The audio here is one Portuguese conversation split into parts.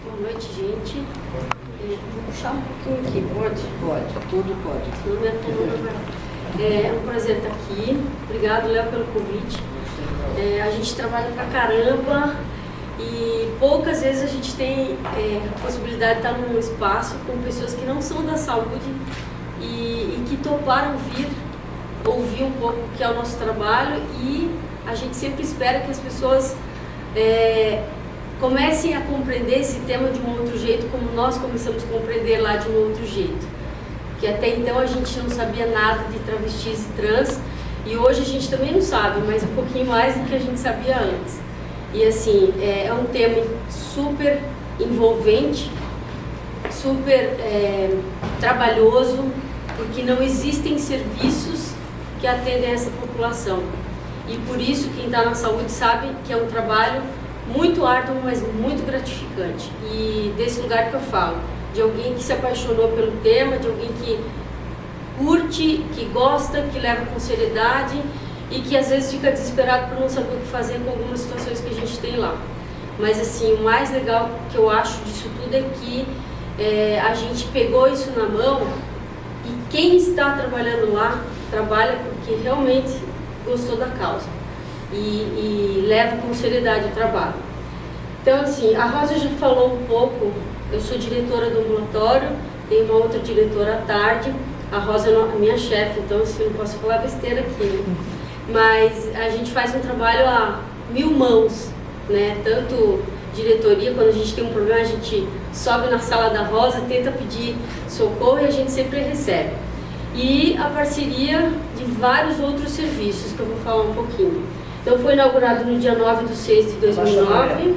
Boa noite, gente. Vou puxar um pouquinho aqui, pode? Pode, tudo pode. Senão minha coluna vai... É um prazer estar aqui. Obrigado, Léo, pelo convite. A gente trabalha pra caramba e poucas vezes a gente tem a possibilidade de estar num espaço com pessoas que não são da saúde e que toparam vir ouvir um pouco o que é o nosso trabalho, e a gente sempre espera que as pessoas comecem a compreender esse tema de um outro jeito, como nós começamos a compreender lá de um outro jeito. Que até então a gente não sabia nada de travestis e trans, e hoje a gente também não sabe, mas um pouquinho mais do que a gente sabia antes. E assim, é um tema super envolvente, super trabalhoso, porque não existem serviços que atendem essa população. E por isso quem está na saúde sabe que é um trabalho muito árduo, mas muito gratificante. E desse lugar que eu falo, de alguém que se apaixonou pelo tema, de alguém que curte, que gosta, que leva com seriedade e que às vezes fica desesperado por não saber o que fazer com algumas situações que a gente tem lá. Mas assim, o mais legal que eu acho disso tudo é que a gente pegou isso na mão, e quem está trabalhando lá, trabalha porque realmente gostou da causa e leva com seriedade o trabalho. Então assim, a Rosa já falou um pouco, eu sou diretora do ambulatório, tenho uma outra diretora à tarde, a Rosa é a minha chefe, então assim, não posso falar besteira aqui, né? Mas a gente faz um trabalho a 1000 mãos, né? Tanto diretoria, quando a gente tem um problema, a gente sobe na sala da Rosa, tenta pedir socorro e a gente sempre recebe. E a parceria de vários outros serviços, que eu vou falar um pouquinho. Então foi inaugurado no dia 9/6/2009.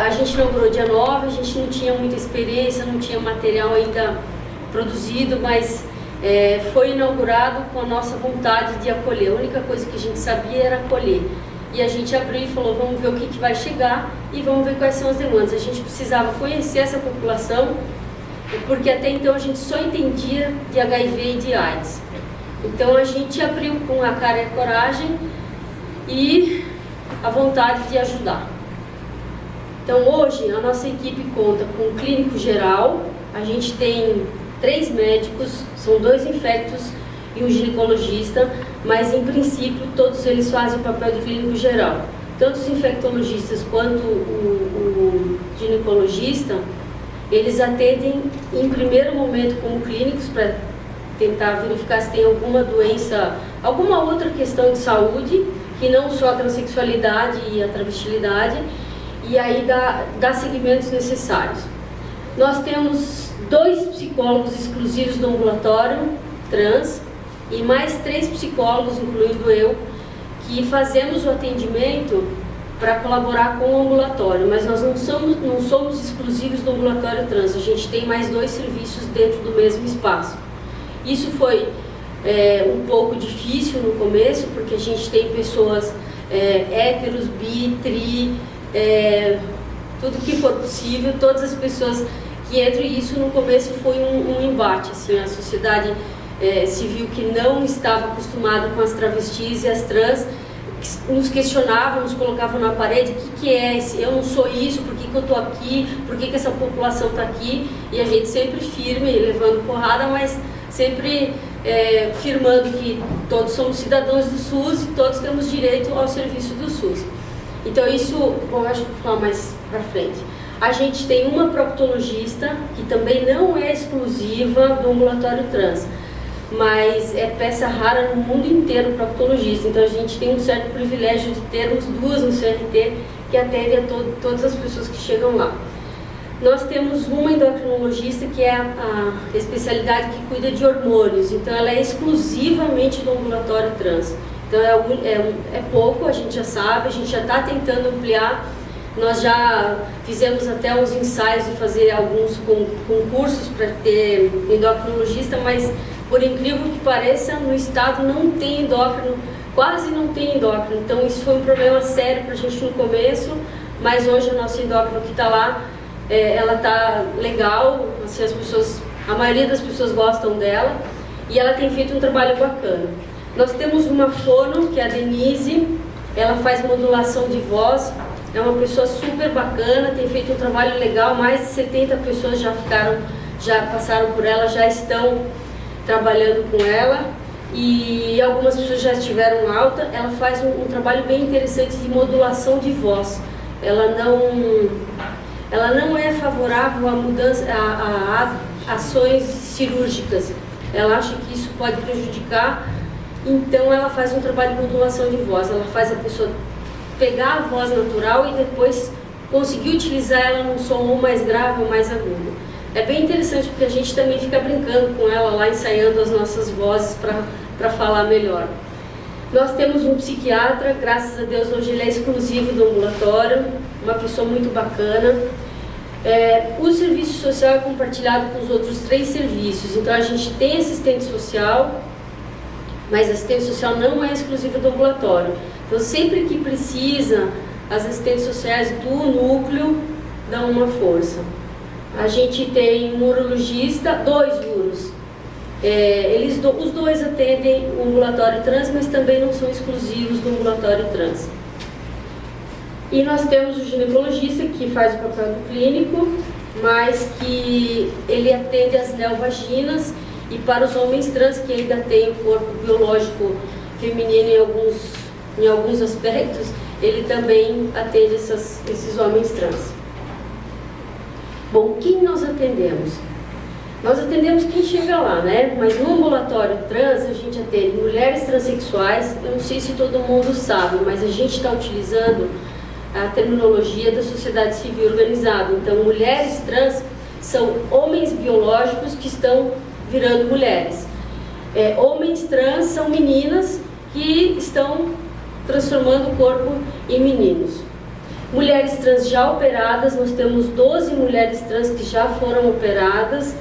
A gente inaugurou dia 9, a gente não tinha muita experiência, não tinha material ainda produzido, mas foi inaugurado com a nossa vontade de acolher. A única coisa que a gente sabia era acolher. E a gente abriu e falou, vamos ver o que vai chegar e vamos ver quais são as demandas. A gente precisava conhecer essa população, porque até então a gente só entendia de HIV e de AIDS. Então a gente abriu com a cara e a coragem e a vontade de ajudar. Então hoje a nossa equipe conta com um clínico geral, a gente tem 3 médicos, são 2 infectos e um ginecologista, mas em princípio todos eles fazem o papel de clínico geral. Tanto os infectologistas quanto o ginecologista, eles atendem em primeiro momento como clínicos para tentar verificar se tem alguma doença, alguma outra questão de saúde, que não só a transexualidade e a travestilidade, e aí dá seguimentos necessários. Nós temos 2 psicólogos exclusivos do ambulatório trans e mais 3 psicólogos, incluindo eu, que fazemos o atendimento para colaborar com o ambulatório, mas nós não somos exclusivos do ambulatório trans, a gente tem mais 2 serviços dentro do mesmo espaço. Isso foi um pouco difícil no começo, porque a gente tem pessoas héteros, bi, tri, tudo que for possível, todas as pessoas que entram, e isso no começo foi um embate, assim, a sociedade civil que não estava acostumada com as travestis e as trans, nos questionavam, nos colocavam na parede, o que é esse? Eu não sou isso, por que eu estou aqui, por que essa população está aqui? E a gente sempre firme, levando porrada, mas sempre firmando que todos somos cidadãos do SUS e todos temos direito ao serviço do SUS. Então isso, bom, acho que vou falar mais para frente. A gente tem uma proctologista, que também não é exclusiva do ambulatório trans, mas é peça rara no mundo inteiro proctologista. Então a gente tem um certo privilégio de termos 2 no CRT que atendem a todas as pessoas que chegam lá. Nós temos uma endocrinologista que é a especialidade que cuida de hormônios, então ela é exclusivamente do ambulatório trans. Então é pouco, a gente já sabe, a gente já está tentando ampliar. Nós já fizemos até uns ensaios de fazer alguns concursos para ter endocrinologista, mas por incrível que pareça, no estado não tem endócrino, quase não tem endócrino. Então isso foi um problema sério para a gente no começo, mas hoje a nossa endócrino que está lá, ela está legal, assim, a maioria das pessoas gostam dela e ela tem feito um trabalho bacana. Nós temos uma fono, que é a Denise, ela faz modulação de voz, é uma pessoa super bacana, tem feito um trabalho legal, mais de 70 pessoas já passaram por ela, já estão trabalhando com ela, e algumas pessoas já estiveram alta. Ela faz um trabalho bem interessante de modulação de voz. Ela não é favorável à mudança, a ações cirúrgicas. Ela acha que isso pode prejudicar, então ela faz um trabalho de modulação de voz. Ela faz a pessoa pegar a voz natural e depois conseguir utilizar ela num som ou mais grave ou mais agudo. É bem interessante porque a gente também fica brincando com ela lá, ensaiando as nossas vozes para falar melhor. Nós temos um psiquiatra, graças a Deus hoje ele é exclusivo do ambulatório, uma pessoa muito bacana. O serviço social é compartilhado com os outros 3 serviços, então a gente tem assistente social, mas a assistente social não é exclusiva do ambulatório. Então sempre que precisa, as assistentes sociais do núcleo dão uma força. A gente tem um urologista, 2 uros. Os 2 atendem o ambulatório trans, mas também não são exclusivos do ambulatório trans. E nós temos o ginecologista, que faz o papel do clínico, mas que ele atende as neovaginas, e para os homens trans, que ainda têm o corpo biológico feminino em alguns aspectos, ele também atende esses homens trans. Bom, quem nós atendemos? Nós atendemos quem chega lá, né? Mas no ambulatório trans a gente atende mulheres transexuais. Eu não sei se todo mundo sabe, mas a gente está utilizando a terminologia da sociedade civil organizada. Então, mulheres trans são homens biológicos que estão virando mulheres. Homens trans são meninas que estão transformando o corpo em meninos. Mulheres trans já operadas, nós temos 12 mulheres trans que já foram operadas.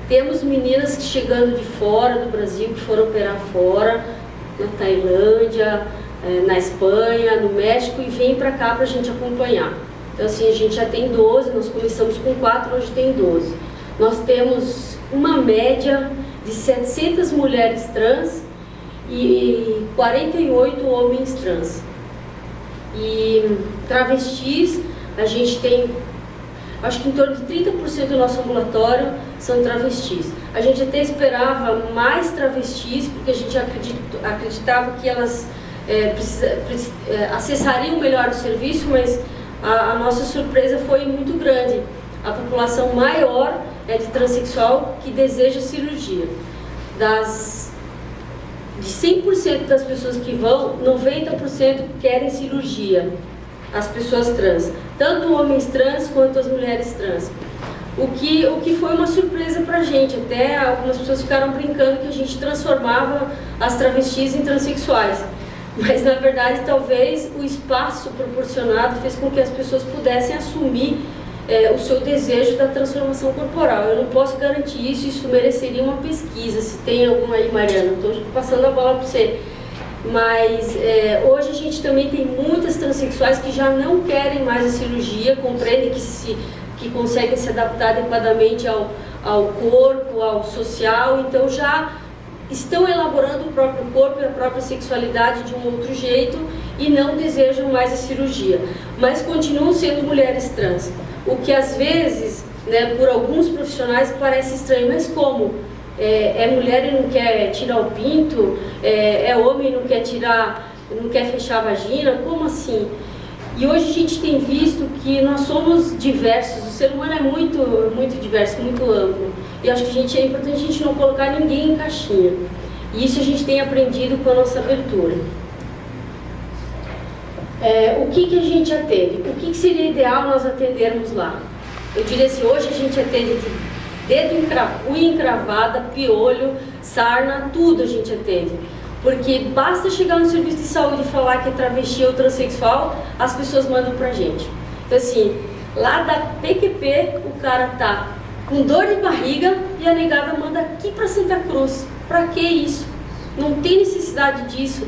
Temos meninas que chegando de fora do Brasil, que foram operar fora, na Tailândia, na Espanha, no México, e vêm para cá para a gente acompanhar. Então assim, a gente já tem 12, nós começamos com 4, hoje tem 12. Nós temos uma média de 700 mulheres trans e 48 homens trans. E travestis, a gente tem, acho que em torno de 30% do nosso ambulatório são travestis. A gente até esperava mais travestis, porque a gente acreditava que elas acessariam melhor o serviço, mas a nossa surpresa foi muito grande. A população maior é de transexual que deseja cirurgia. De 100% das pessoas que vão, 90% querem cirurgia, as pessoas trans, tanto homens trans quanto as mulheres trans. O que foi uma surpresa pra gente, até algumas pessoas ficaram brincando que a gente transformava as travestis em transexuais, mas na verdade talvez o espaço proporcionado fez com que as pessoas pudessem assumir o seu desejo da transformação corporal. Eu não posso garantir isso mereceria uma pesquisa. Se tem alguma aí, Mariana, estou passando a bola para você. Mas hoje a gente também tem muitas transexuais que já não querem mais a cirurgia, compreendem que conseguem se adaptar adequadamente ao corpo, ao social, então já estão elaborando o próprio corpo e a própria sexualidade de um outro jeito e não desejam mais a cirurgia, mas continuam sendo mulheres trans. O que às vezes, né, por alguns profissionais parece estranho, mas como? É mulher e não quer tirar o pinto? É homem e não quer fechar a vagina? Como assim? E hoje a gente tem visto que nós somos diversos, o ser humano é muito, muito diverso, muito amplo. E acho que é importante a gente não colocar ninguém em caixinha. E isso a gente tem aprendido com a nossa abertura. O que a gente atende? O que seria ideal nós atendermos lá? Eu diria assim, hoje a gente atende de dedo unha encravada, piolho, sarna, tudo a gente atende. Porque basta chegar no serviço de saúde e falar que é travesti ou transexual, as pessoas mandam pra gente. Então assim, lá da PQP o cara tá com dor de barriga e a negada manda aqui pra Santa Cruz. Pra que isso? Não tem necessidade disso.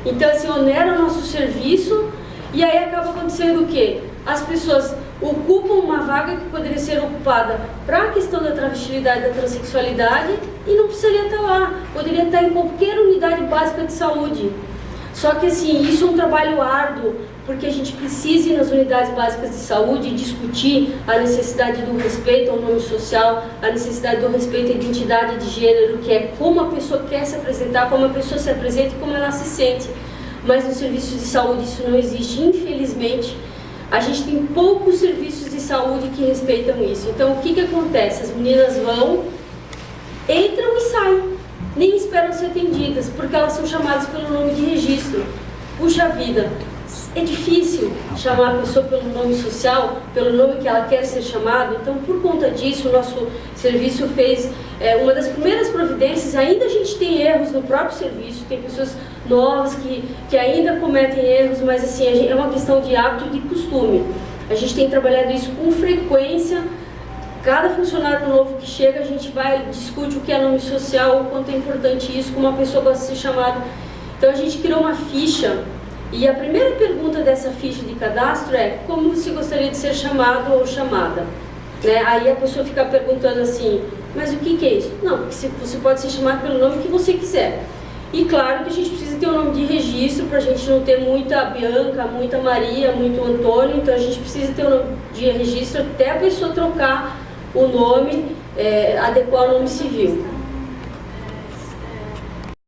Então assim, onera o nosso serviço e aí acaba acontecendo o quê? As pessoas ocupam uma vaga que poderia ser ocupada para a questão da travestilidade, da transexualidade e não precisaria estar lá, poderia estar em qualquer unidade básica de saúde. Só que assim, isso é um trabalho árduo, porque a gente precisa ir nas unidades básicas de saúde e discutir a necessidade do respeito ao nome social, a necessidade do respeito à identidade de gênero, que é como a pessoa quer se apresentar, como a pessoa se apresenta e como ela se sente. Mas nos serviços de saúde isso não existe, infelizmente. A gente tem poucos serviços de saúde que respeitam isso. Então, o que acontece? As meninas vão, entram e saem, nem esperam ser atendidas, porque elas são chamadas pelo nome de registro. Puxa vida, é difícil chamar a pessoa pelo nome social, pelo nome que ela quer ser chamada. Então, por conta disso, o nosso serviço fez uma das primeiras providências. Ainda a gente tem erros no próprio serviço, tem pessoas novas que ainda cometem erros, mas assim, é uma questão de hábito e de costume. A gente tem trabalhado isso com frequência. Cada funcionário novo que chega, a gente discute o que é nome social, o quanto é importante isso, como a pessoa gosta de ser chamada. Então a gente criou uma ficha, e a primeira pergunta dessa ficha de cadastro é: como você gostaria de ser chamado ou chamada? Né? Aí a pessoa fica perguntando assim: mas o que é isso? Não, porque você pode ser chamado pelo nome que você quiser. E claro que a gente precisa ter um nome de registro para a gente não ter muita Bianca, muita Maria, muito Antônio. Então a gente precisa ter um nome de registro até a pessoa trocar o nome, adequar o nome civil.